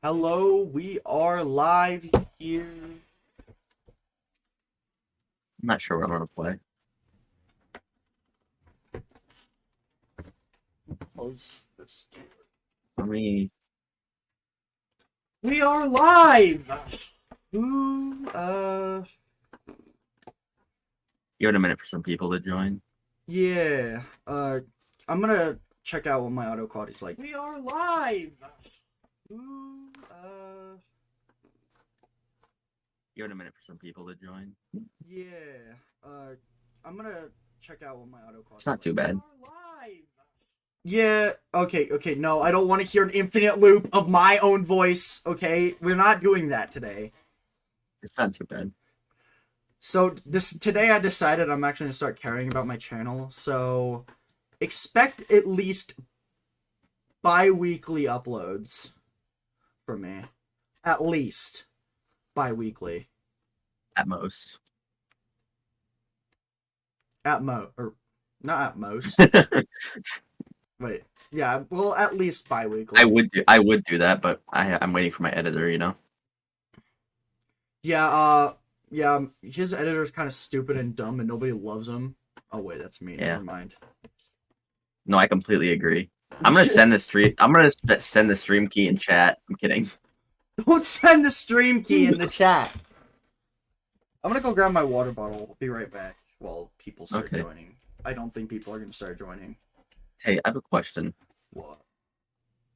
Hello, we are live here. I'm not sure what I'm gonna play. Close this door. Let me. We are live. Who? Give it a minute for some people to join. Yeah. I'm gonna check out what my auto quality's like. We are live. Who? Give it a minute for some people to join. Yeah. I'm gonna check out what my auto quality's It's not too bad. We are live. Yeah, okay, no, I don't want to hear an infinite loop of my own voice, okay? We're not doing that today. It's not too bad. So, today I decided I'm actually going to start caring about my channel, so expect at least bi-weekly uploads from me. At least bi-weekly. At most. Or not at most. Wait, yeah, well, at least bi-weekly. I would do that, but I'm waiting for my editor. Yeah, yeah, his editor's kind of stupid and dumb, and nobody loves him. Oh wait, that's me. Yeah. Never mind. No, I completely agree. I'm gonna send the stream. I'm gonna send the stream key in chat. I'm kidding. Don't send the stream key in the chat. I'm gonna go grab my water bottle. I'll be right back while people start joining. I don't think people are gonna start joining. Hey, I have a question. What?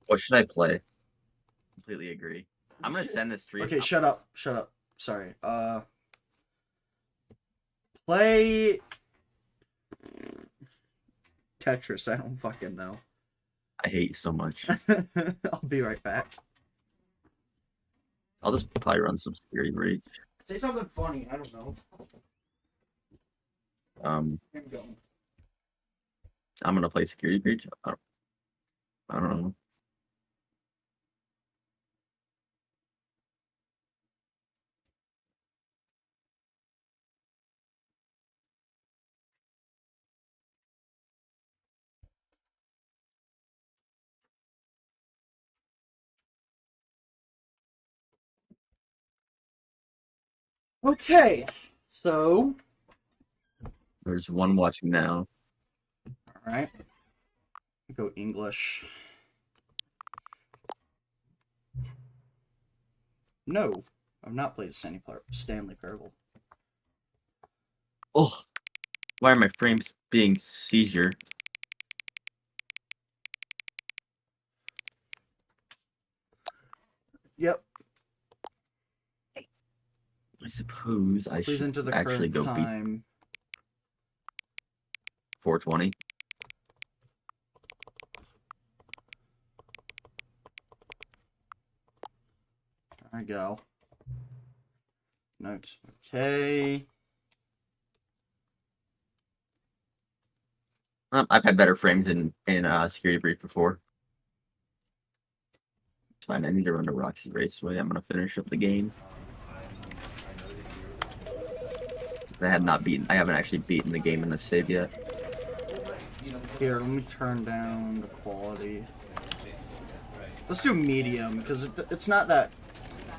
What should I play? Completely agree. I'm gonna send the stream. Okay, shut up. Sorry. Play Tetris. I don't fucking know. I hate you so much. I'll be right back. I'll just probably run some security breach. Say something funny. I don't know. I'm gonna play security breach. I don't know. Okay, so There's one watching now. all right, go English. No, I've not played Stanley Parable. Oh, why are my frames being seizure? Yep. I suppose I Please should enter the actually current go time. beat 420. There I go. Notes. Okay. I've had better frames in security breach before. It's fine. I need to run to Roxy Raceway. I'm gonna finish up the game. I haven't actually beaten the game in the save yet. Here, let me turn down the quality. Let's do medium, because it's not that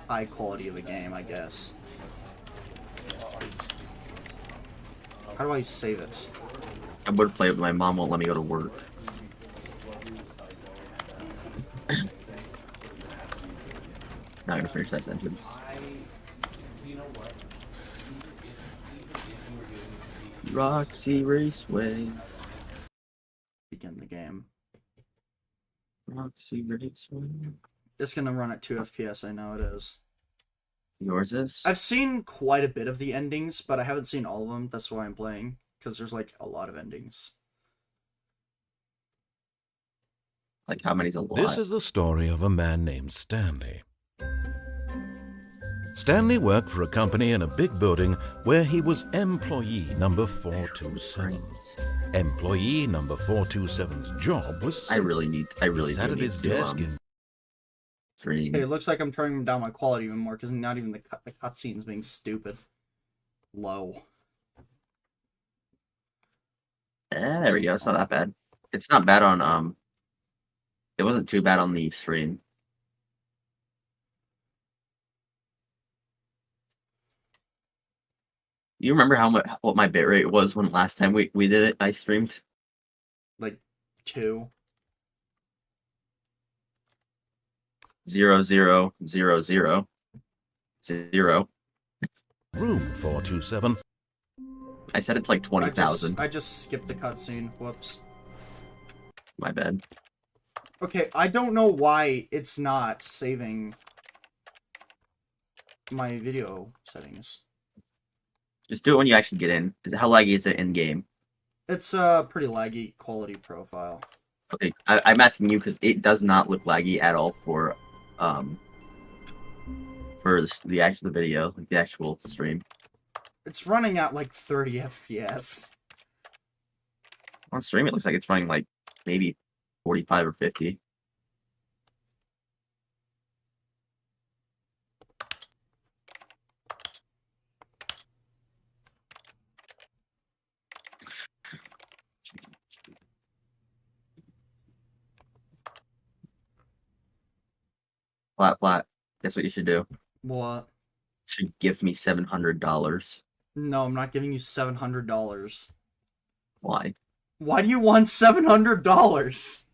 high quality of a game, I guess. How do I save it? I would play it, but my mom won't let me go to work. Not gonna finish that sentence. Roxy Raceway. Begin the game. Roxy Raceway. It's gonna run at 2 FPS, I know it is. Yours is? I've seen quite a bit of the endings, but I haven't seen all of them. That's why I'm playing, because there's like a lot of endings. Like, how many's a lot? This is the story of a man named Stanley. Stanley worked for a company in a big building where he was employee number 427. Employee number 427's job was I really he do sat at need his to desk in stream. Hey, it looks like I'm turning down my quality even more, because not even the cutscenes being stupid. Low. There we go. It's not that bad. It's not bad on it wasn't too bad on the stream. You remember what my bitrate was when last time we did it? I streamed Like 2. 0000 0. Room 427. I said it's like 20,000. I just skipped the cutscene. Whoops. My bad. Okay, I don't know why it's not saving my video settings. Just do it when you actually get in. How laggy is it in game? It's a pretty laggy quality profile. Okay, I'm asking you because it does not look laggy at all for the video, like the actual stream. It's running at like 30 FPS. On stream, it looks like it's running like maybe 45 or 50. Flat. Guess what you should do? What? You should give me $700. No, I'm not giving you $700. Why? Why do you want $700?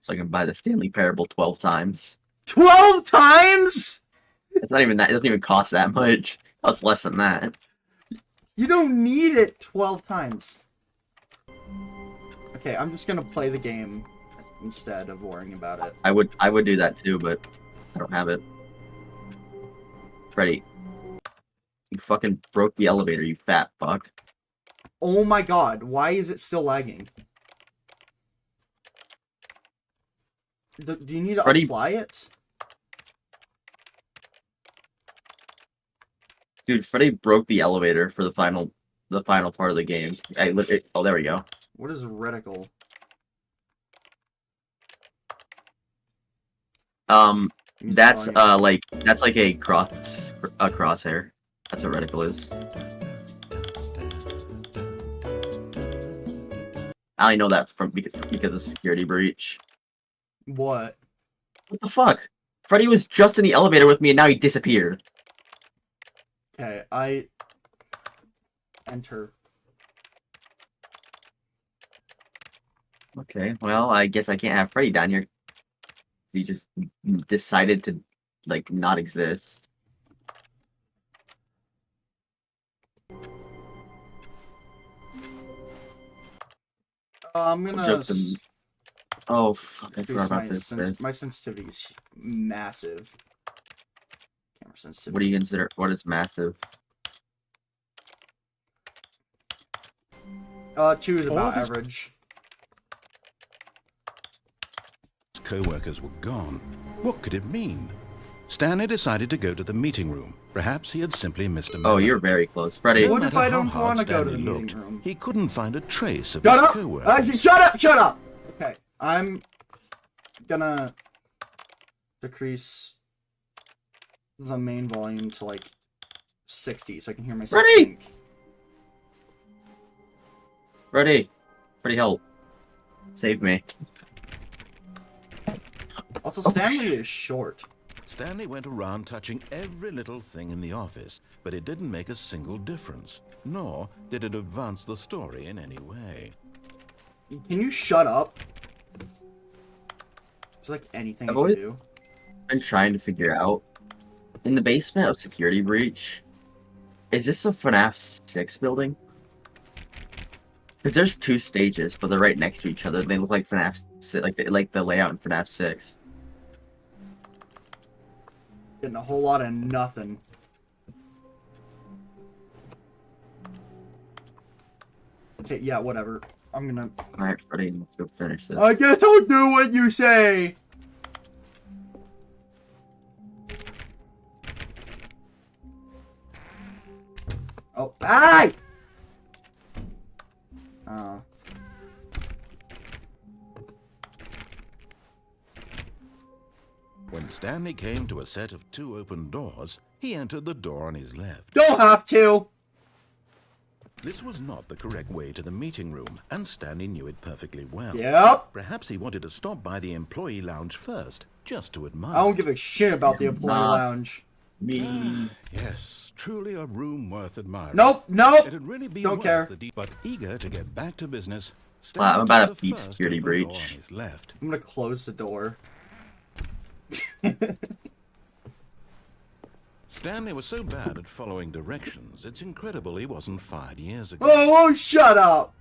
So I can buy the Stanley Parable 12 times. 12 times?! It's not even that. It doesn't even cost that much. It costs less than that. You don't need it 12 times. Okay, I'm just gonna play the game instead of worrying about it. I would do that too, but I don't have it. Freddy, you fucking broke the elevator, you fat fuck. Oh my god, why is it still lagging? Do you need to apply it? Dude, Freddy broke the elevator for the final part of the game. Oh, there we go. What is reticle? That's like a crosshair. That's what reticle is. I only know that because of security breach. What? What the fuck? Freddy was just in the elevator with me and now he disappeared. Okay, I enter. Okay, well, I guess I can't have Freddy down here. He just decided to, like, not exist. I'm gonna... Oh, fuck, I forgot about this. My sensitivity is massive. Camera sensitivity. What do you consider? What is massive? 2 is about average. Co-workers were gone. What could it mean? Stanley decided to go to the meeting room. Perhaps he had simply missed a memo. Oh, you're very close, Freddy. What if I don't want to go to the meeting room? He couldn't find a trace of his co-worker. Shut up! Shut up! Okay, I'm gonna decrease the main volume to like 60 so I can hear myself think. Freddy, help! Save me. Also, Stanley is short. Stanley went around touching every little thing in the office, but it didn't make a single difference, nor did it advance the story in any way. Can you shut up? It's like anything you can do. I've been trying to figure out, in the basement of Security Breach, is this a FNAF 6 building? Because there's 2 stages, but they're right next to each other. They look like FNAF 6, like the layout in FNAF 6. Getting a whole lot of nothing. Okay, yeah, whatever. I'm gonna... Alright, Freddy, let's go finish this. I guess I'll do what you say! Oh, hey! When Stanley came to a set of 2 open doors, he entered the door on his left. Don't have to! This was not the correct way to the meeting room, and Stanley knew it perfectly well. Yep. Perhaps he wanted to stop by the employee lounge first, just to admire. I don't give a shit about the employee lounge. Me. Yes, truly a room worth admiring. Nope, nope. It had really been Don't worth care. the but eager to get back to business. Wow, I'm Stanley about took to the beat first security open door on breach. his left. I'm gonna close the door. Stanley was so bad at following directions, it's incredible he wasn't fired years ago. Oh, shut up!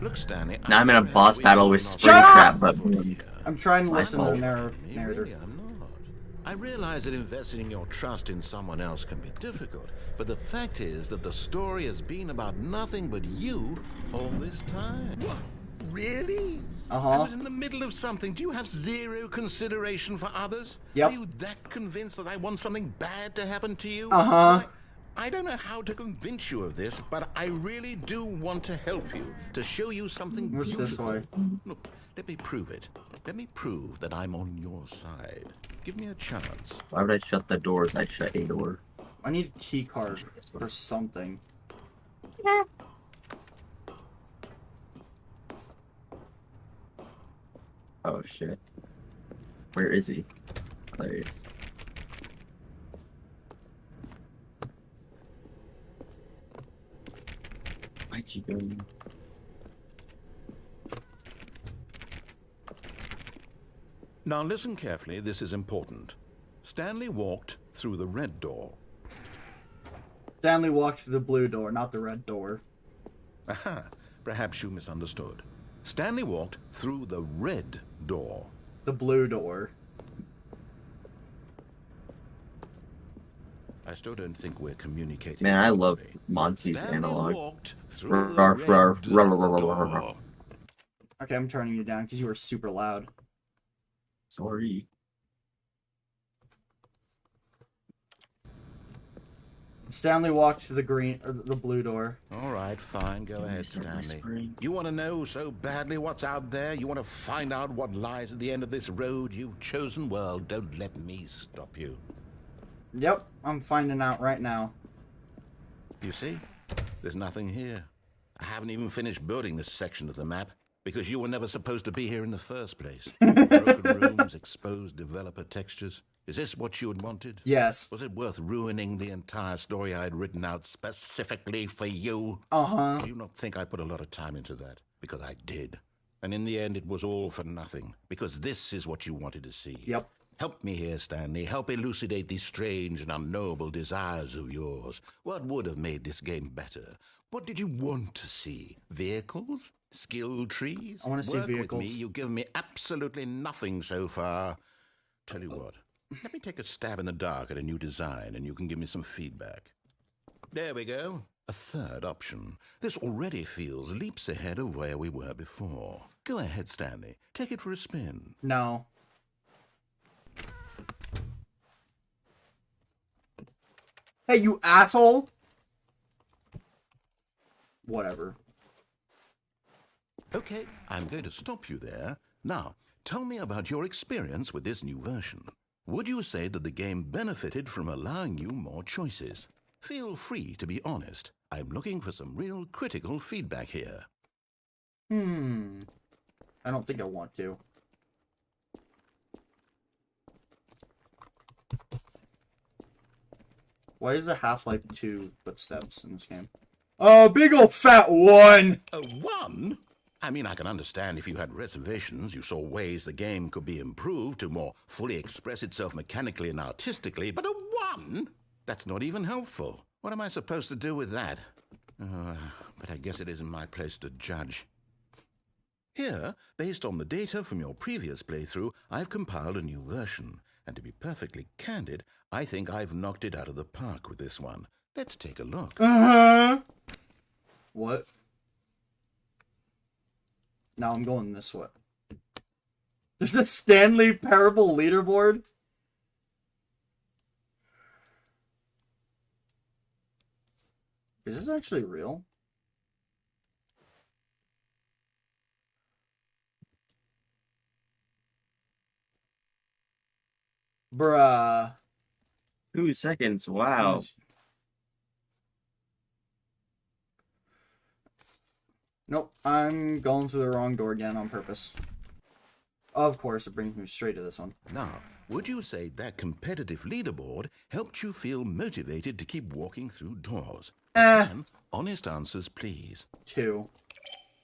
Look, Stanley. Now I'm in a boss battle with Shut up! Springtrap, but I'm trying to My listen to the fault. narrator. Really, I'm not. I realize that investing your trust in someone else can be difficult, but the fact is that the story has been about nothing but you all this time. What? Really? I Uh-huh. was in the middle of something. Do you have zero consideration for others? Yep. Are you that convinced that I want something bad to happen to you? Uh-huh. I don't know how to convince you of this, but I really do want to help you, to show you something What's beautiful. this way? Look, let me prove it. Let me prove that I'm on your side. Give me a chance. why would I shut the doors? I shut a door. I need a key card for something. Oh shit. Where is he? There he is. Why'd you go? Now listen carefully, this is important. Stanley walked through the red door. Stanley walked through the blue door, not the red door. Aha, perhaps you misunderstood. Stanley walked through the red door. The blue door. I still don't think we're communicating. Man, I love properly. Monty's Stanley analog. walked through the Ruff, red ruff, ruff, ruff, ruff, door. ruff. Okay, I'm turning you down because you were super loud. Sorry. Stanley walked through the green or the blue door. All right, fine. Go ahead, start Stanley. whispering? You want to know so badly what's out there? You want to find out what lies at the end of this road you've chosen? Well, don't let me stop you. Yep, I'm finding out right now. You see? There's nothing here. I haven't even finished building this section of the map because you were never supposed to be here in the first place. Broken rooms, exposed developer textures. Is this what you had wanted? Yes. Was it worth ruining the entire story I had written out specifically for you? Uh-huh. Do you not think I put a lot of time into that? Because I did. And in the end, it was all for nothing. Because this is what you wanted to see. Yep. Help me here, Stanley. Help elucidate these strange and unknowable desires of yours. What would have made this game better? What did you want to see? Vehicles? Skill trees? I want to see Work vehicles. with me. You've given me absolutely nothing so far. Tell you what. Let me take a stab in the dark at a new design, and you can give me some feedback. There we go. A third option. This already feels leaps ahead of where we were before. Go ahead, Stanley. Take it for a spin. No. Hey, you asshole! Whatever. Okay, I'm going to stop you there. Now, tell me about your experience with this new version. Would you say that the game benefited from allowing you more choices? Feel free to be honest. I'm looking for some real critical feedback here. I don't think I want to. Why is the Half-Life 2 footsteps in this game? Oh, big old fat one! A one? I mean, I can understand if you had reservations, you saw ways the game could be improved to more fully express itself mechanically and artistically, but a one? That's not even helpful. What am I supposed to do with that? But I guess it isn't my place to judge. Here, based on the data from your previous playthrough, I've compiled a new version. And to be perfectly candid, I think I've knocked it out of the park with this one. Let's take a look. What? Now I'm going this way. There's a Stanley Parable leaderboard? Is this actually real? Bruh. 2 seconds. Wow. Nope, I'm going through the wrong door again on purpose. Of course, it brings me straight to this one. Now, would you say that competitive leaderboard helped you feel motivated to keep walking through doors? And honest answers, please. 2.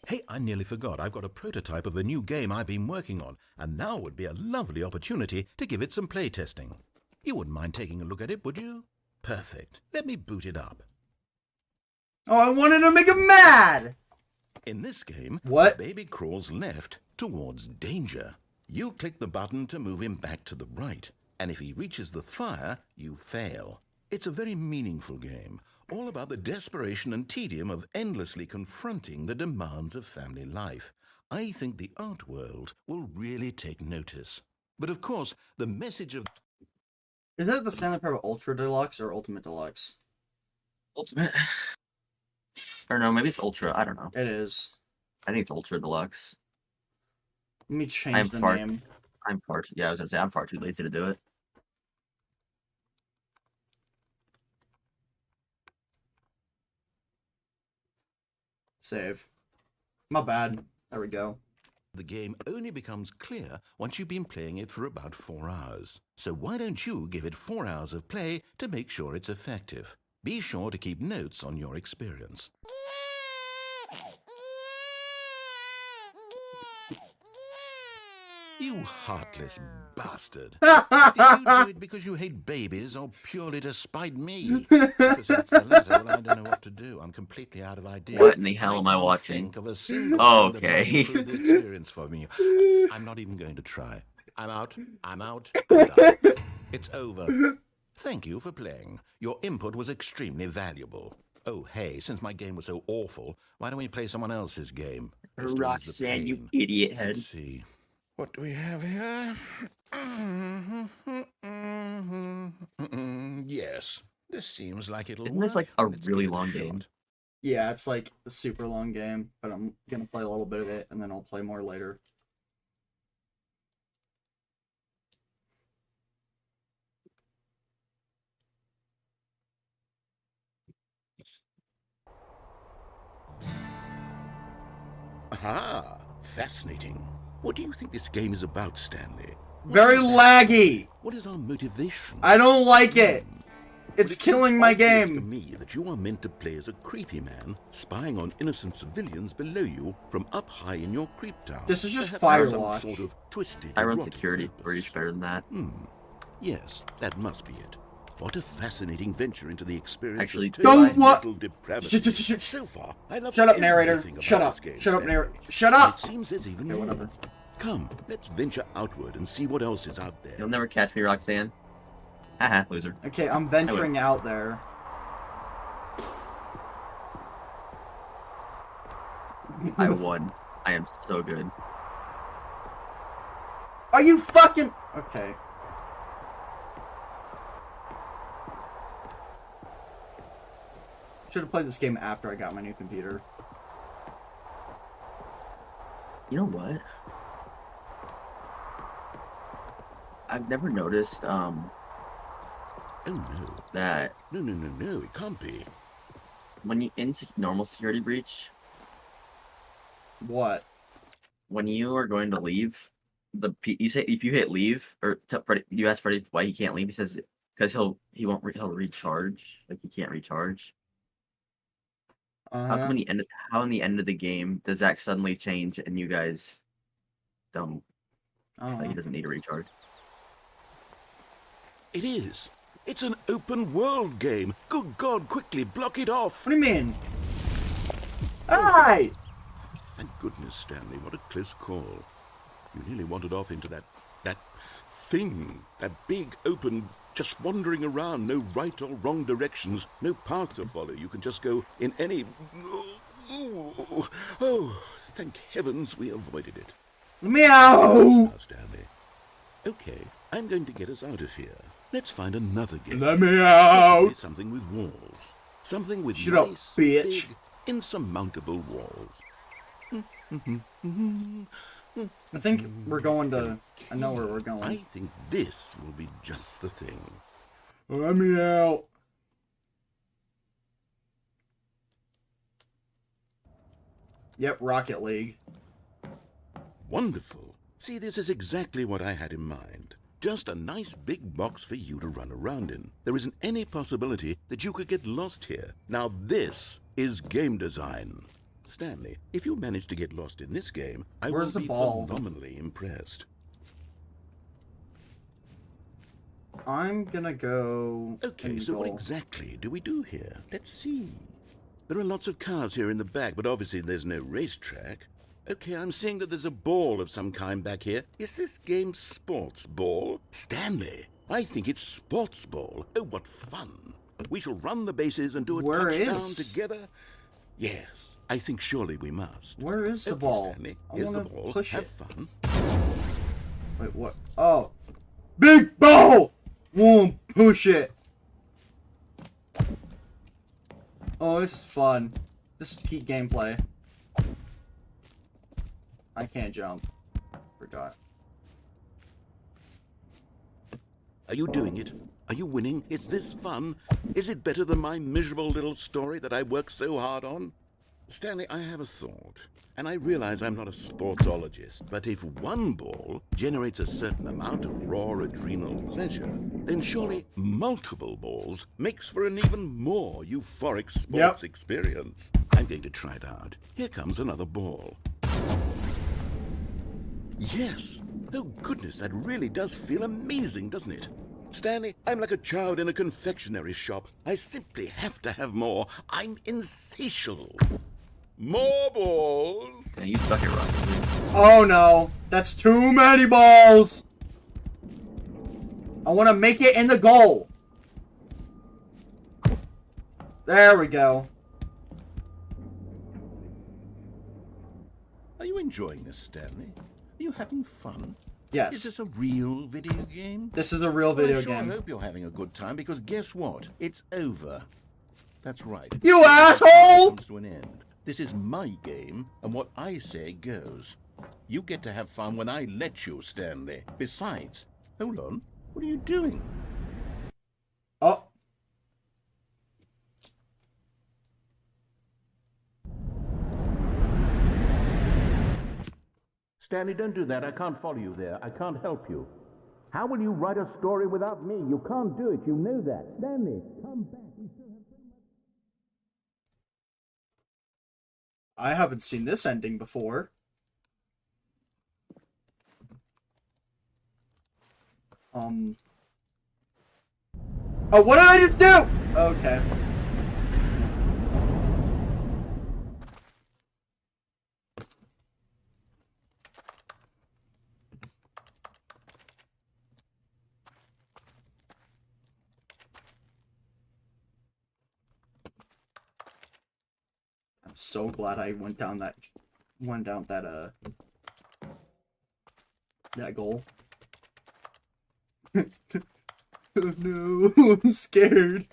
Hey, I nearly forgot. I've got a prototype of a new game I've been working on, and now would be a lovely opportunity to give it some playtesting. You wouldn't mind taking a look at it, would you? Perfect. Let me boot it up. Oh, I wanted to make him mad! In this game, What? the baby crawls left towards danger. You click the button to move him back to the right, and if he reaches the fire, you fail. It's a very meaningful game, all about the desperation and tedium of endlessly confronting the demands of family life. I think the art world will really take notice. But of course, the message of... Is that the Stanley Parable Ultra Deluxe or Ultimate Deluxe? Ultimate. Or no, maybe it's Ultra. I don't know. It is. I think it's Ultra Deluxe. Let me change the name. Yeah, I was gonna say I'm far too lazy to do it. Save. My bad. There we go. the game only becomes clear once you've been playing it for about 4 hours. So why don't you give it 4 hours of play to make sure it's effective? Be sure to keep notes on your experience. You heartless bastard. Did you do it because you hate babies or purely to spite me? Because it's the latter, well, I don't know what to do. I'm completely out of ideas. What in the hell am I watching? Think of a single thing that might improve the experience for me. I'm not even going to try. I'm out. I'm out. I'm done. It's over. Thank you for playing. Your input was extremely valuable. Oh, hey, since my game was so awful, why don't we play someone else's game? Roxanne, you idiot head. Let's see. What do we have here? Yes, this seems like it'll Isn't this work. like a Let's really give it a long shot. game? Yeah, it's like a super long game, but I'm gonna play a little bit of it and then I'll play more later. Aha! Fascinating. What do you think this game is about, Stanley? Very laggy! What is our motivation? I don't like it! It's Well, killing my obvious to game! me that you are meant to play as a creepy man, spying on innocent civilians below you from up high in your creep tower. This is just Perhaps some Firewatch. sort of twisted, I run erotic security purpose. breach better than that. Yes, that must be it. What a fascinating venture into the experience. Actually, of don't total what- mental depravity. Shut. So far, I love Shut up, narrator. everything Shut about up. this game, Shut up, Stanley. narrator. Shut It up! seems there's even Okay, more. whatever. Come, let's venture outward and see what else is out there. You'll never catch me, Roxanne. Haha, loser. Okay, I'm venturing out there. I won. I am so good. Are you fucking... Okay. Should have played this game after I got my new computer. You know what? I've never noticed Oh no. that No, it can't be. when you in normal security breach, What? when you are going to leave, you say if you hit leave or Freddy, you ask Freddy why he can't leave. He says because he'll recharge, like he can't recharge. How come in the end? How in the end of the game does that suddenly change and you guys don't? Like he doesn't need to recharge. It is. It's an open world game. Good God, quickly block it off. What do you mean? Alright! Thank goodness, Stanley. What a close call. You nearly wandered off into that thing. That big, open, just wandering around. No right or wrong directions. No path to follow. You can just go in any... Oh, thank heavens we avoided it. Meow! Now, Stanley. Okay, I'm going to get us out of here. Let's find another game. Let me out! Something with walls. Something with Shut up, nice, bitch. big, insurmountable walls. I think we're going to... I know where we're I going. think this will be just the thing. Let me out. Yep, Rocket League. Wonderful. See, this is exactly what I had in mind. Just a nice big box for you to run around in. There isn't any possibility that you could get lost here. Now this is game design. Stanley, if you manage to get lost in this game, I Where's will the be ball? phenomenally impressed. I'm gonna go. Okay, so what exactly do we do here? Let's see. There are lots of cars here in the back, but obviously there's no racetrack. Okay, I'm seeing that there's a ball of some kind back here. Is this game sports ball? Stanley, I think it's sports ball. Oh, what fun. We shall run the bases and do a touchdown together. Yes, I think surely we must. Where is the ball? Stanley, I here's the wanna ball. push Have it. fun. Wait, what? Oh. Big ball! Won't push it. Oh, this is fun. This is peak gameplay. I can't jump. Forgot. Are you doing it? Are you winning? Is this fun? Is it better than my miserable little story that I worked so hard on? Stanley, I have a thought. And I realize I'm not a sportsologist, but if one ball generates a certain amount of raw adrenal pleasure, then surely multiple balls makes for an even more euphoric sports experience. I'm going to try it out. Here comes another ball. Yes! Oh goodness, that really does feel amazing, doesn't it? Stanley, I'm like a child in a confectionery shop. I simply have to have more. I'm insatiable. More balls! Yeah, you suck at Rocket League. Oh no, that's too many balls! I want to make it in the goal. There we go. Are you enjoying this, Stanley? Are you having fun? Yes. Is this a real video game? This is a real video I sure game. hope you're having a good time, because guess what? It's over. That's right. You It asshole! comes to an end. This is my game, and what I say goes. You get to have fun when I let you, Stanley. Besides, hold on. What are you doing? Oh. Stanley, don't do that. I can't follow you there. I can't help you. How will you write a story without me? You can't do it. You know that. Stanley, come back. We still have so much. I haven't seen this ending before. Oh, what did I just do? Okay. I'm so glad I went down that that goal. Oh no, I'm scared.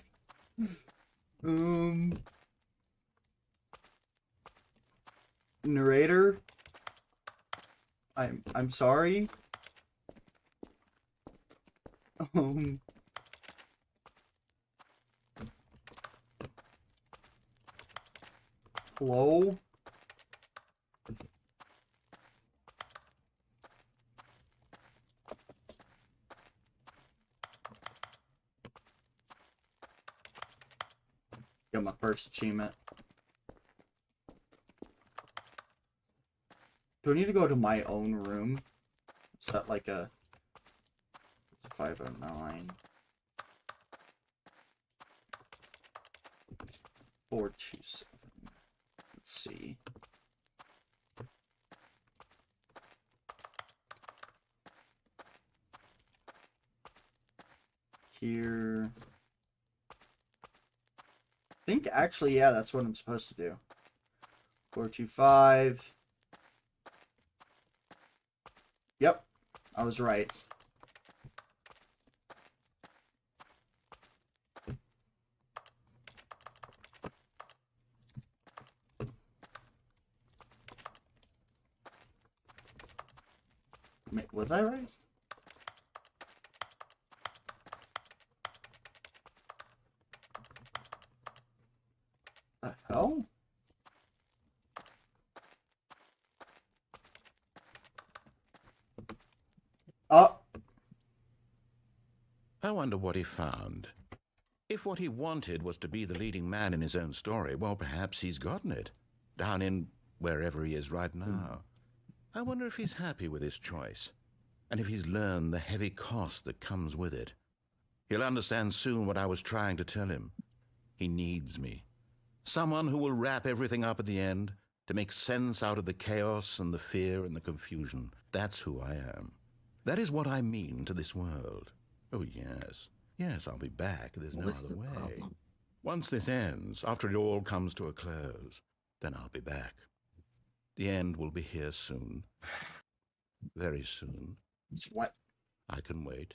Narrator, I'm sorry. Hello? Got my first achievement. Do I need to go to my own room? Is that like a 509? 427. Let's see. Here. I think actually, yeah, that's what I'm supposed to do. 425. Yep, I was right. Wait, was I right? hell? Oh. I wonder what he found. If what he wanted was to be the leading man in his own story, well, perhaps he's gotten it. Down in wherever he is right now. I wonder if he's happy with his choice, and if he's learned the heavy cost that comes with it. He'll understand soon what I was trying to tell him. He needs me. Someone who will wrap everything up at the end, to make sense out of the chaos and the fear and the confusion. That's who I am. That is what I mean to this world. Oh, yes. Yes, I'll be back. There's no other way. Problem? Once this ends, after it all comes to a close, then I'll be back. The end will be here soon. Very soon. What? I can wait.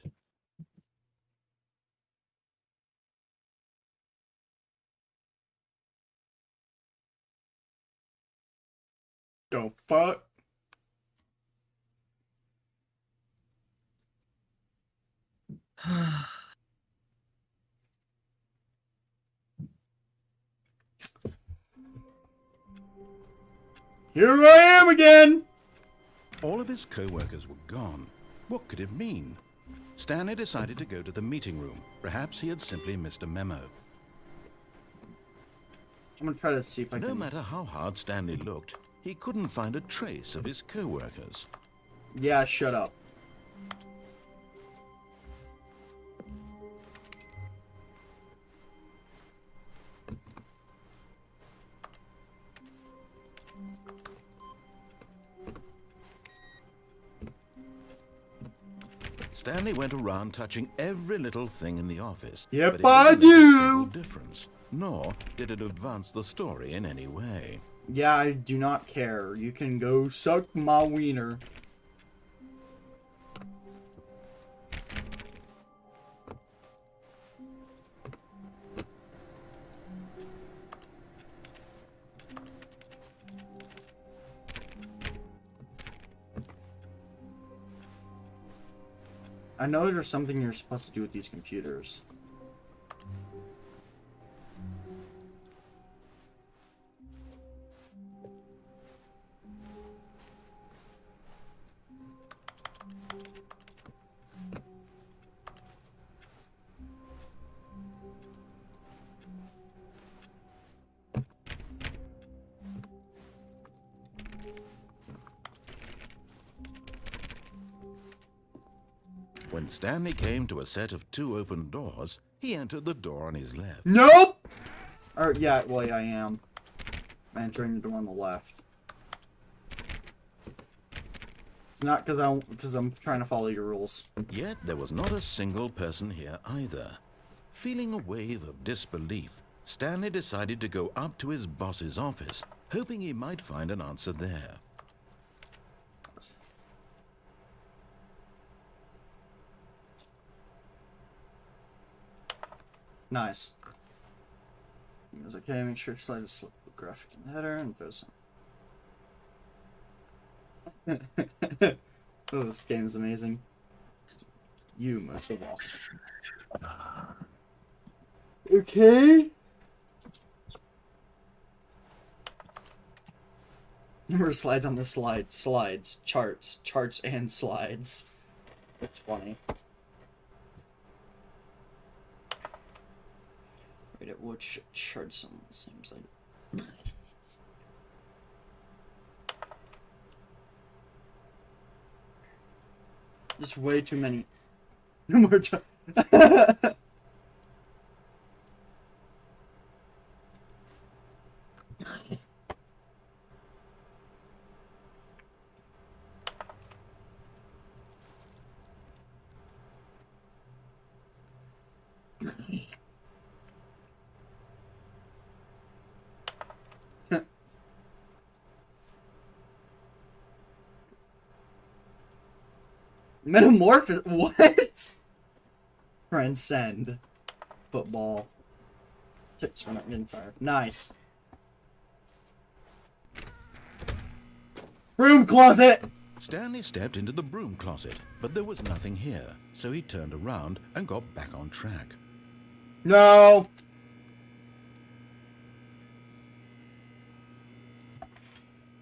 The fuck? Here I am again! All of his co-workers were gone. What could it mean? Stanley decided to go to the meeting room. Perhaps he had simply missed a memo. I'm gonna try to see if I can... No matter how hard Stanley looked, he couldn't find a trace of his co-workers. Yeah, shut up. Stanley went around touching every little thing in the office. Yep, but I it didn't make a single do! difference, nor did it advance the story in any way. Yeah, I do not care. You can go suck my wiener. I know there's something you're supposed to do with these computers. When Stanley came to a set of 2 open doors, he entered the door on his left. Nope! Or, yeah, well, yeah, I am. I'm entering the door on the left. It's not because I'm trying to follow your rules. Yet there was not a single person here either. Feeling a wave of disbelief, Stanley decided to go up to his boss's office, hoping he might find an answer there. Nice. He goes, okay, make sure to slide a slip of graphic in the header and throw some. Oh, this game is amazing. You, most of all. Okay. Number of slides on the slide. Slides. Charts. Charts and slides. That's funny. Right at which charts on the same side. Just way too many. No more time. Metamorphosis? What? Transcend. Football. Tips for not getting fired. Nice. Broom closet! Stanley stepped into the broom closet, but there was nothing here, so he turned around and got back on track. No!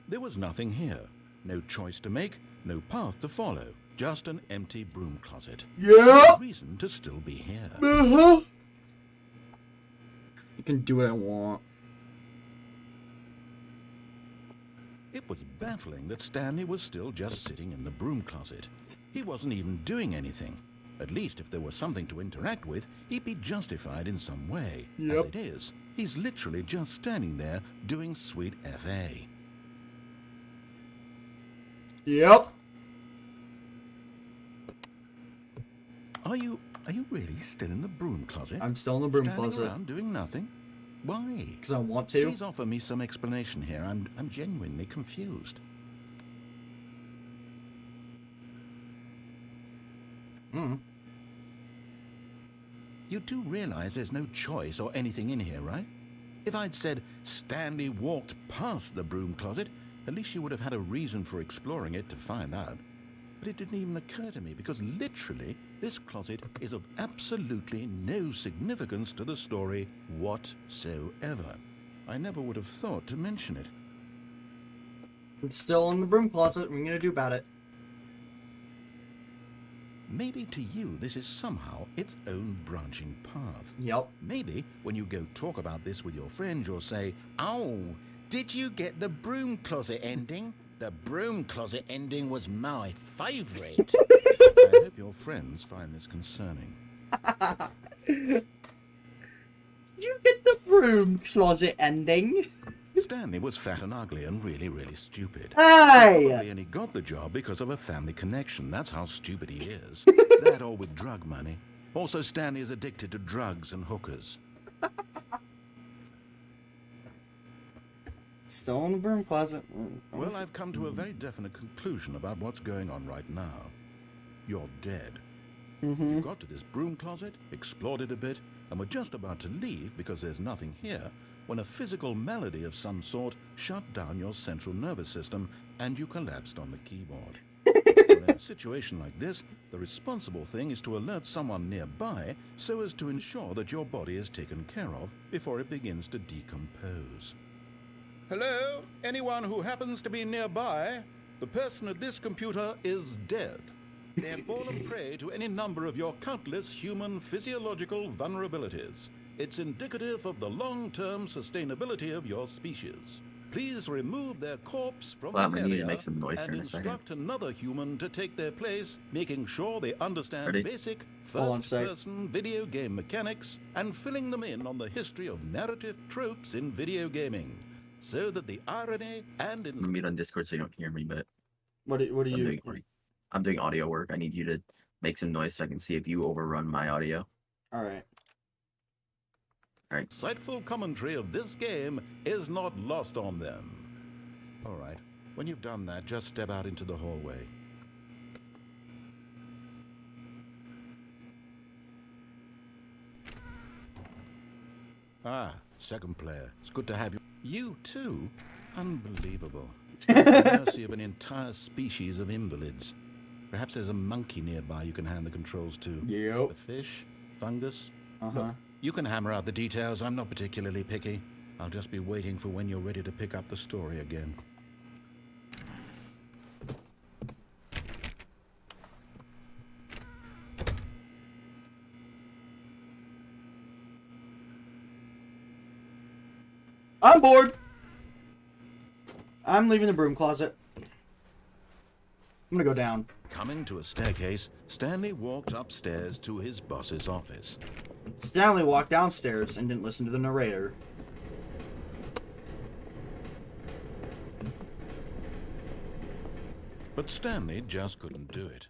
There was nothing here. No choice to make, no path to follow. Just an empty broom closet. Yeah. No reason to still be here. You can do what I want. It was baffling that Stanley was still just sitting in the broom closet. He wasn't even doing anything. At least if there was something to interact with, he'd be justified in some way. Yep. As it is, he's literally just standing there doing sweet FA. Yep. Are you really still in the broom closet? I'm still in the broom Standing closet. around doing nothing? Why? Because I want to. Please offer me some explanation here. I'm genuinely confused. You do realize there's no choice or anything in here, right? If I'd said Stanley walked past the broom closet, at least you would have had a reason for exploring it to find out. But it didn't even occur to me because literally this closet is of absolutely no significance to the story whatsoever. I never would have thought to mention it. I'm still in the broom closet. What are you gonna do about it? Maybe to you this is somehow its own branching path. Yep. Maybe when you go talk about this with your friends, you'll say, "Oh, did you get the broom closet ending? The broom closet ending was my favorite." I hope your friends find this concerning. You get the broom closet ending. Stanley was fat and ugly and really, really stupid. Hey! And he got the job because of a family connection. That's how stupid he is. That or with drug money. Also, Stanley is addicted to drugs and hookers. Still in the broom closet. Well, I've come to a very definite conclusion about what's going on right now. You're dead. You got to this broom closet, explored it a bit, and were just about to leave because there's nothing here when a physical malady of some sort shut down your central nervous system and you collapsed on the keyboard. So in a situation like this, the responsible thing is to alert someone nearby so as to ensure that your body is taken care of before it begins to decompose. Hello? Anyone who happens to be nearby? The person at this computer is dead. They have fallen prey to any number of your countless human physiological vulnerabilities. It's indicative of the long-term sustainability of your species. Please remove their corpse from Well, the we need to area make some noise here and in a second. instruct another human to take their place, making sure they understand Ready? basic Hold on a sec. first-person video game mechanics and filling them in on the history of narrative tropes in video gaming, so that the irony and I'm gonna mute on Discord so you don't hear me, but What do you? I'm doing audio work. I need you to make some noise so I can see if you overrun my audio. All right. insightful commentary of this game is not lost on them. All right, when you've done that, just step out into the hallway. Ah, second player. It's good to have you. You too? Unbelievable. At the mercy of an entire species of invalids. Perhaps there's a monkey nearby you can hand the controls to. Yep. A fish? Fungus? Uh-huh. You can hammer out the details. I'm not particularly picky. I'll just be waiting for when you're ready to pick up the story again. I'm bored. I'm leaving the broom closet. I'm gonna go down. Coming to a staircase, Stanley walked upstairs to his boss's office. Stanley walked downstairs and didn't listen to the narrator. But Stanley just couldn't do it.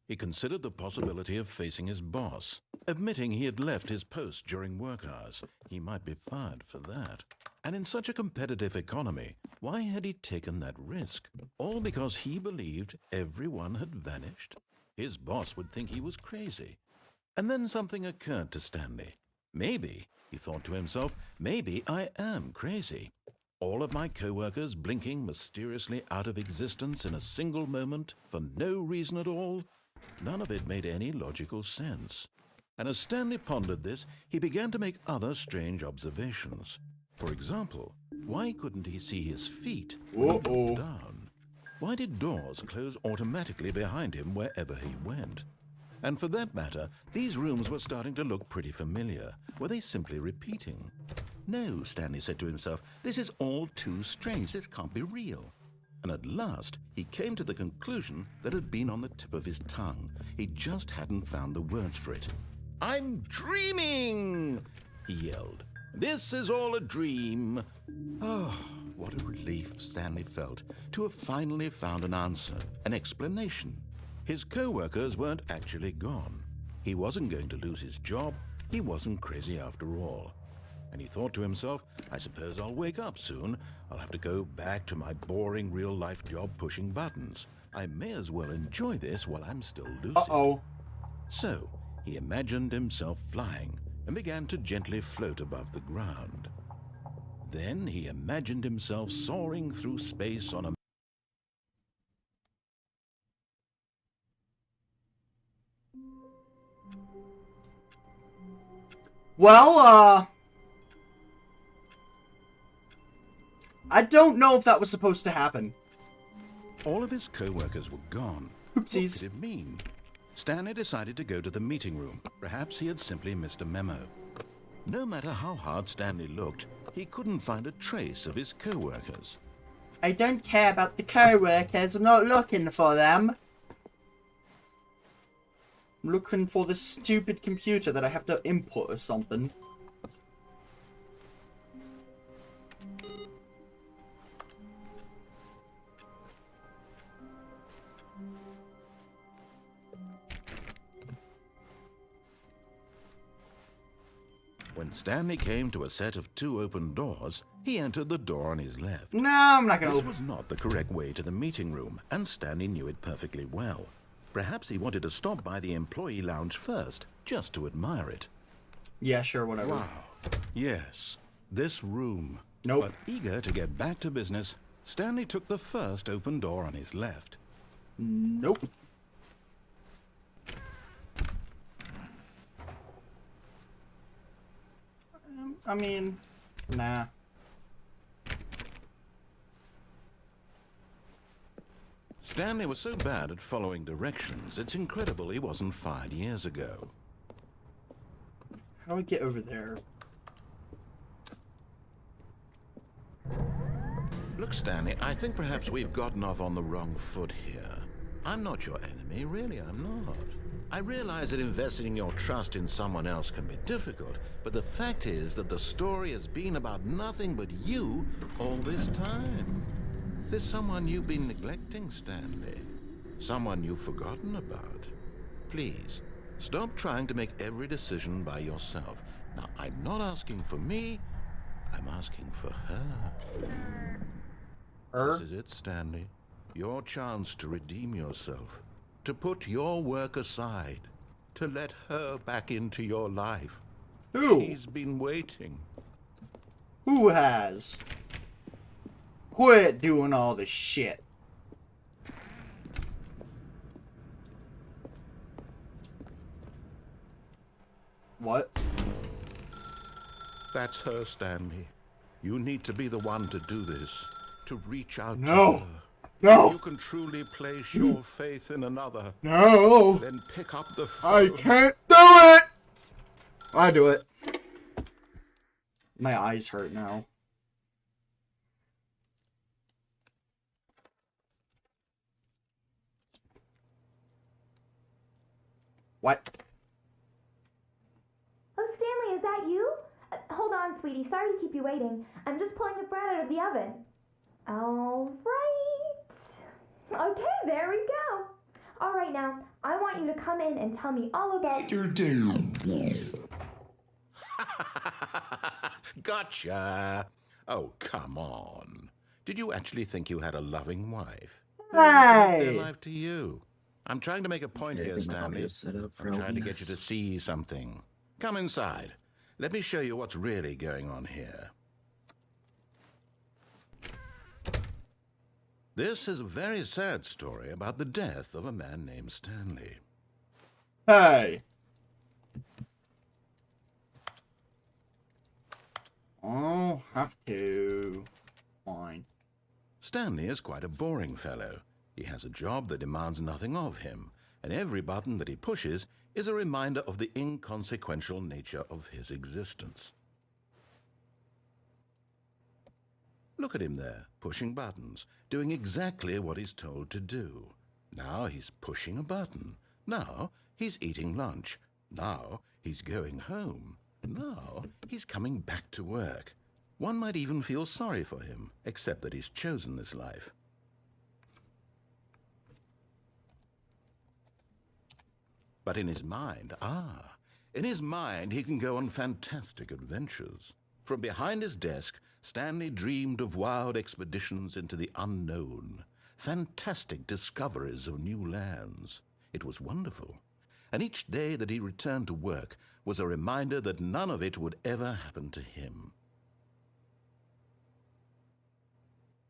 He considered the possibility of facing his boss, admitting he had left his post during work hours. He might be fired for that. And in such a competitive economy, why had he taken that risk? All because he believed everyone had vanished? His boss would think he was crazy. And then something occurred to Stanley. Maybe, he thought to himself, maybe I am crazy. All of my co-workers blinking mysteriously out of existence in a single moment for no reason at all? None of it made any logical sense. And as Stanley pondered this, he began to make other strange observations. For example, Why couldn't he see his feet when he looked down? Why did doors close automatically behind him wherever he went? And for that matter, these rooms were starting to look pretty familiar. Were they simply repeating? No, Stanley said to himself, this is all too strange. This can't be real. And at last, he came to the conclusion that had been on the tip of his tongue. He just hadn't found the words for it. I'm dreaming, he yelled. This is all a dream. Oh, what a relief Stanley felt to have finally found an answer, an explanation. His co-workers weren't actually gone. He wasn't going to lose his job. He wasn't crazy after all. And he thought to himself, I suppose I'll wake up soon. I'll have to go back to my boring real-life job pushing buttons. I may as well enjoy this while I'm still lucid. Uh-oh. So, he imagined himself flying and began to gently float above the ground. Then he imagined himself soaring through space on a Well, I don't know if that was supposed to happen. All of his co-workers were gone. Oopsies. What did it mean? Stanley decided to go to the meeting room. Perhaps he had simply missed a memo. No matter how hard Stanley looked, he couldn't find a trace of his co-workers. I don't care about the co-workers. I'm not looking for them. I'm looking for this stupid computer that I have to input or something. When Stanley came to a set of 2 open doors, he entered the door on his left. No, I'm not gonna This open. was not the correct way to the meeting room, and Stanley knew it perfectly well. Perhaps he wanted to stop by the employee lounge first, just to admire it. Yeah, sure, whatever. Wow. Yes, this room. Nope. But eager to get back to business, Stanley took the first open door on his left. Nope. I mean, nah. Stanley was so bad at following directions, it's incredible he wasn't fired years ago. How do I get over there? Look, Stanley, I think perhaps we've gotten off on the wrong foot here. I'm not your enemy, really, I'm not. I realize that investing your trust in someone else can be difficult, but the fact is that the story has been about nothing but you all this time. There's someone you've been neglecting, Stanley. Someone you've forgotten about. Please, stop trying to make every decision by yourself. Now, I'm not asking for me, I'm asking for her. This is it, Stanley. Your chance to redeem yourself. To put your work aside. To let her back into your life. Who? She's been waiting. Who has? Quit doing all this shit. What? That's her, Stanley. You need to be the one to do this. To reach out to No. her. No. You can truly place your faith in another. No. Then pick up the I phone. can't do it. I do it. My eyes hurt now. What? Oh, Stanley, is that you? Hold on, sweetie. Sorry to keep you waiting. I'm just pulling the bread out of the oven. All right. Okay, there we go. All right, now, I want you to come in and tell me all about your day. Gotcha. Oh, come on. Did you actually think you had a loving wife? Hey. Their life to you. I'm trying to make a point here, Stanley. I'm trying to get you to see something. Come inside. Let me show you what's really going on here. This is a very sad story about the death of a man named Stanley. Hey. I'll have to. Fine. Stanley is quite a boring fellow. He has a job that demands nothing of him, and every button that he pushes is a reminder of the inconsequential nature of his existence. Look at him there, pushing buttons, doing exactly what he's told to do. Now he's pushing a button. Now he's eating lunch. Now he's going home. Now he's coming back to work. One might even feel sorry for him, except that he's chosen this life. But in his mind, in his mind he can go on fantastic adventures. From behind his desk, Stanley dreamed of wild expeditions into the unknown, fantastic discoveries of new lands. It was wonderful. And each day that he returned to work was a reminder that none of it would ever happen to him.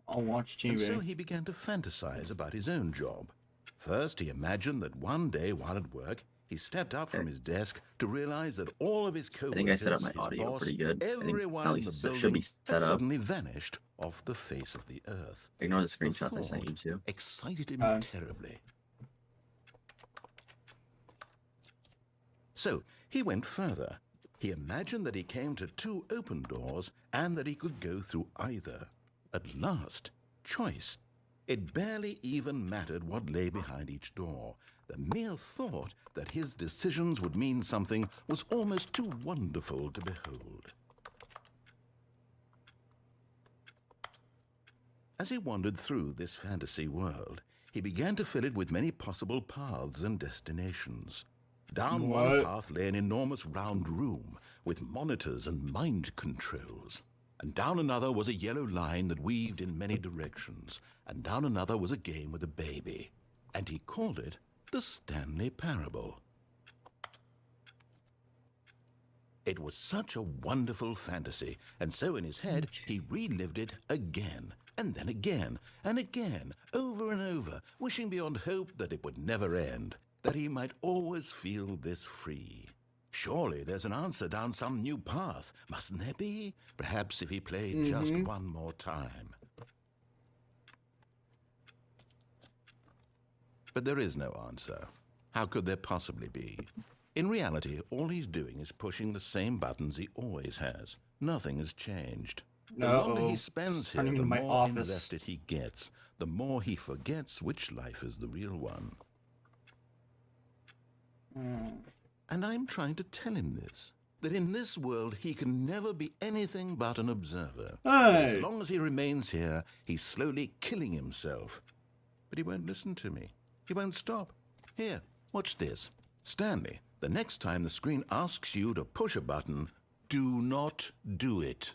I'll watch TV. And so he began to fantasize about his own job. First, he imagined that one day while at work, he stepped up from his desk to realize that all of his co-workers, I think I set up my his audio boss, pretty good. everyone in the Should building be had set up. suddenly vanished off the face of the earth. Ignore the The screenshots I sent you thought to. excited him terribly. So he went further. He imagined that he came to 2 open doors and that he could go through either. At last, choice. It barely even mattered what lay behind each door. The mere thought that his decisions would mean something was almost too wonderful to behold. As he wandered through this fantasy world, he began to fill it with many possible paths and destinations. Down one path lay an enormous round room with monitors and mind controls. And down another was a yellow line that weaved in many directions. And down another was a game with a baby. And he called it the Stanley Parable. It was such a wonderful fantasy, and so in his head he relived it again, and then again, and again, over and over, wishing beyond hope that it would never end, that he might always feel this free. Surely there's an answer down some new path, mustn't there be? Perhaps if he played just one more time. But there is no answer. How could there possibly be? In reality, all he's doing is pushing the same buttons he always has. Nothing has changed. The longer he spends here, the more invested he gets. The more he forgets which life is the real one. And I'm trying to tell him this, that in this world he can never be anything but an observer. As long as he remains here, he's slowly killing himself. But he won't listen to me. He won't stop. Here, watch this. Stanley, the next time the screen asks you to push a button, do not do it.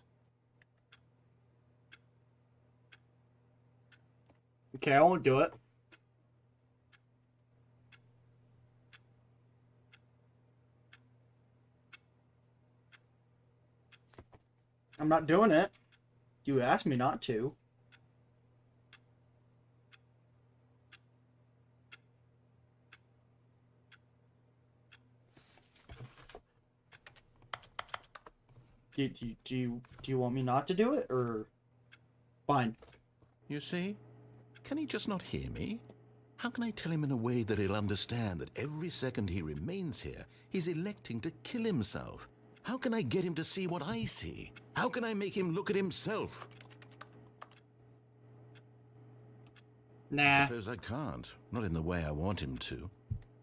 Okay, I won't do it. I'm not doing it. You asked me not to. Do you want me not to do it, or fine? You see? Can he just not hear me? How can I tell him in a way that he'll understand that every second he remains here, he's electing to kill himself? How can I get him to see what I see? How can I make him look at himself? Nah. I suppose I can't. Not in the way I want him to.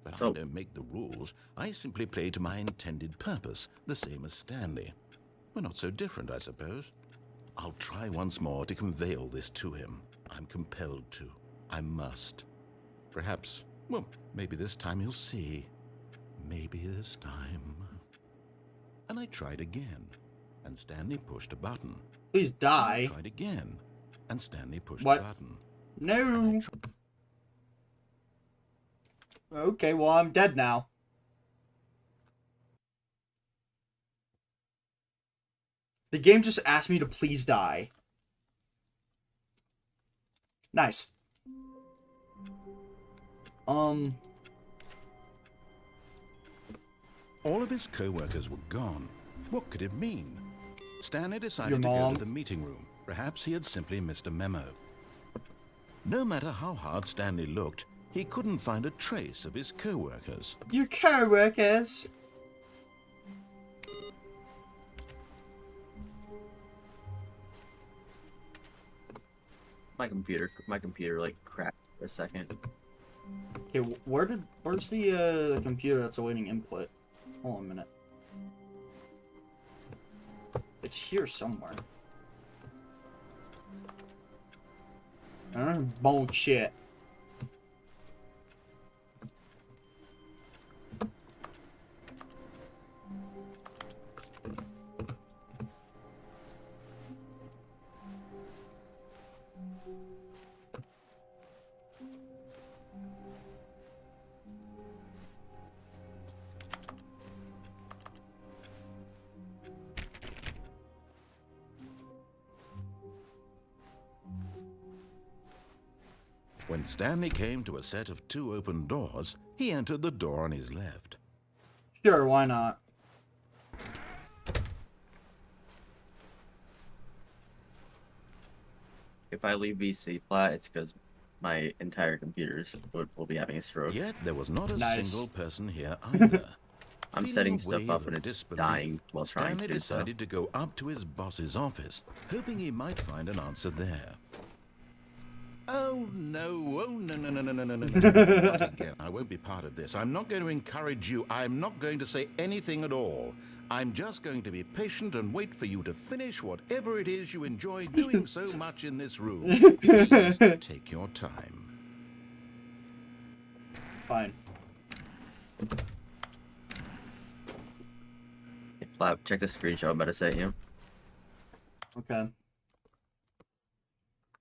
But I don't make the rules. I simply play to my intended purpose, the same as Stanley. We're not so different, I suppose. I'll try once more to convey all this to him. I'm compelled to. I must. Perhaps, well, maybe this time he'll see. Maybe this time. And I tried again, and Stanley pushed a button. Please die. I tried again, and Stanley pushed What? a button. No. Okay, well, I'm dead now. The game just asked me to please die. Nice. All of his co-workers were gone. What could it mean? Stanley Your decided to go mom. to the meeting room. Perhaps he had simply missed a memo. No matter how hard Stanley looked, he couldn't find a trace of his co-workers. Your co-workers. My computer like crashed for a second. Okay, where's the computer that's awaiting input? Hold on a minute. It's here somewhere. Bullshit. When Stanley came to a set of 2 open doors, he entered the door on his left. Sure, why not? If I leave VC flat, it's because my entire computers will be having a stroke. Yet there was not a Nice. single person here either. I'm Feeling setting a stuff wave up of and it's disbelief, dying while trying Stanley to do so. decided to go up to his boss's office, hoping he might find an answer there. Oh no, no, not again. I won't be part of this. I'm not going to encourage you. I'm not going to say anything at all. I'm just going to be patient and wait for you to finish whatever it is you enjoy doing so much in this room. Please take your time. Fine. Hey, Flap, check the screenshot I'm about to send you. Okay.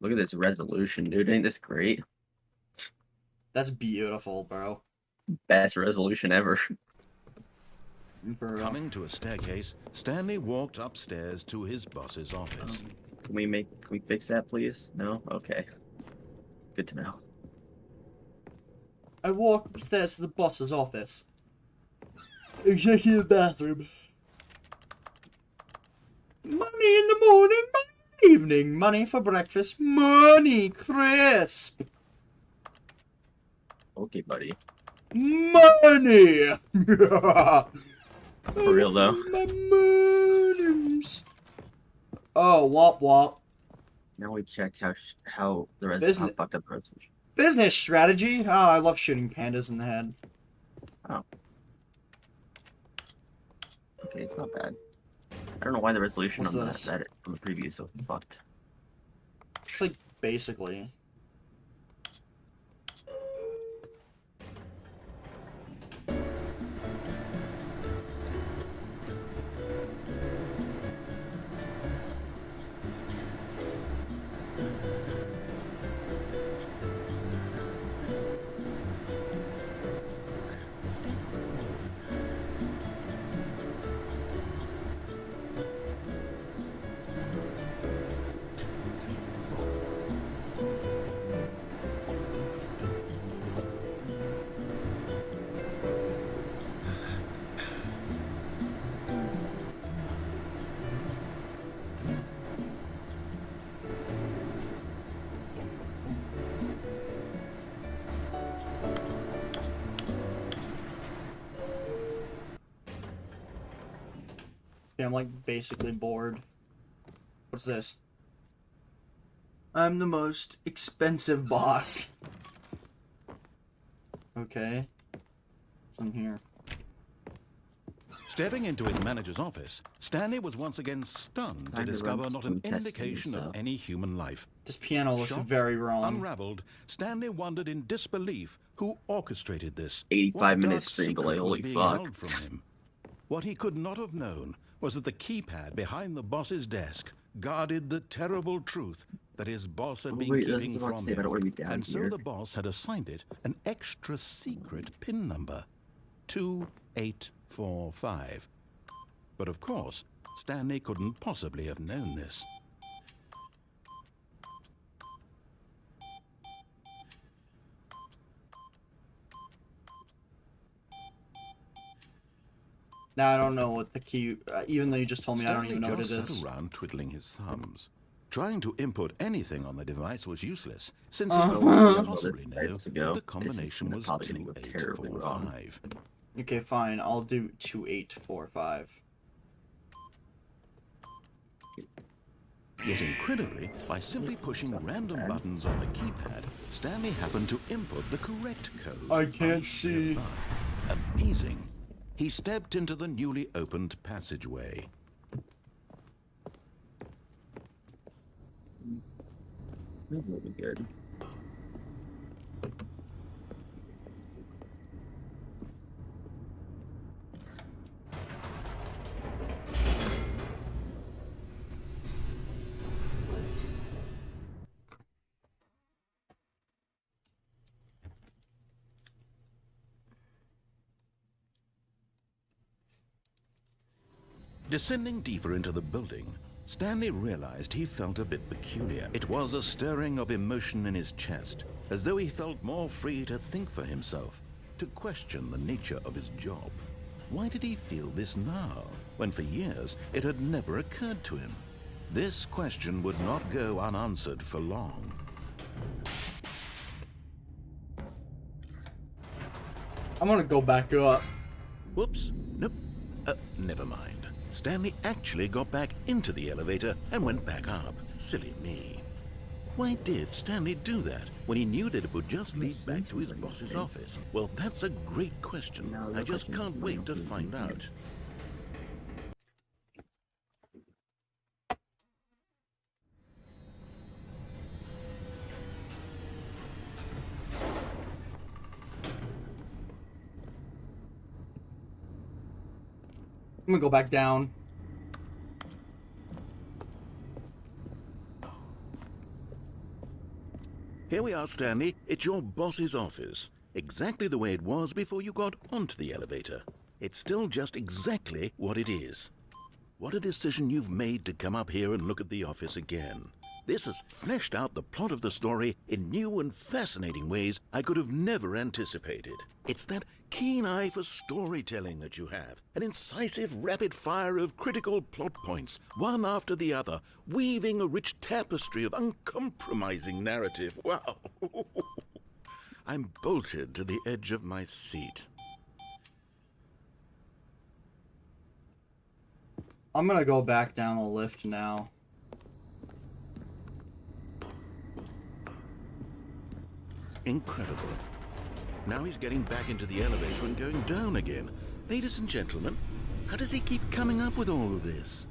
Look at this resolution, dude. Ain't this great? That's beautiful, bro. Best resolution ever. For real. Coming to a staircase, Stanley walked upstairs to his boss's office. Can we fix that, please? No? Okay. Good to know. I walk upstairs to the boss's office. Executive bathroom. Money in the morning, money in the evening, money for breakfast, money crisp. Okay, buddy. Money! For real, though. My monies. Oh, wop wop. Now we check how the rest Business- how fucked up the resolution. Business strategy. Oh, I love shooting pandas in the head. Oh. Okay, it's not bad. I don't know why the resolution What's on this? that from the previous was fucked. It's like basically. Yeah, I'm like basically bored. What's this? I'm the most expensive boss. Okay. What's in here? Stepping into his manager's office, Stanley was once again stunned to Time to discover run not an some tests and indication of stuff. any human life. This piano looks Shocked, very wrong. Unraveled, Stanley wondered in disbelief who orchestrated this. 85 What minutes dark stream delay, secret was holy being fuck. held from him? What he could not have known was that the keypad behind the boss's desk guarded the terrible truth that his boss had been Wait, that's keeping what I was about to from say, but I don't him. wanna be down And so here. the boss had assigned it an extra secret PIN number, 2845. But of course, Stanley couldn't possibly have known this. Now I don't know what the key. Even though you just told me, I don't Stanley even know what it just is. sat around twiddling his thumbs. Trying to input anything on the device was useless, since he couldn't possibly know that the combination was probably gonna go terribly wrong. 2845. Okay, fine. I'll do 2845. Yet incredibly, by simply pushing random buttons on the keypad, Stanley happened to input the correct code. I can't see. Amazing. He stepped into the newly opened passageway. That will be good. Descending deeper into the building, Stanley realized he felt a bit peculiar. It was a stirring of emotion in his chest, as though he felt more free to think for himself, to question the nature of his job. Why did he feel this now, when for years it had never occurred to him? This question would not go unanswered for long. I'm gonna go back up. Whoops, nope, never mind. Stanley actually got back into the elevator and went back up. Silly me. Why did Stanley do that when he knew that it would just lead back to his boss's office? Well, that's a great question. I just can't wait to find out. I'm gonna go back down. Here we are, Stanley. It's your boss's office. Exactly the way it was before you got onto the elevator. It's still just exactly what it is. What a decision you've made to come up here and look at the office again. This has fleshed out the plot of the story in new and fascinating ways I could have never anticipated. It's that keen eye for storytelling that you have, an incisive rapid fire of critical plot points, one after the other, weaving a rich tapestry of uncompromising narrative. Wow! I'm bolted to the edge of my seat. I'm gonna go back down the lift now. Incredible. Now he's getting back into the elevator and going down again. Ladies and gentlemen, how does he keep coming up with all of this?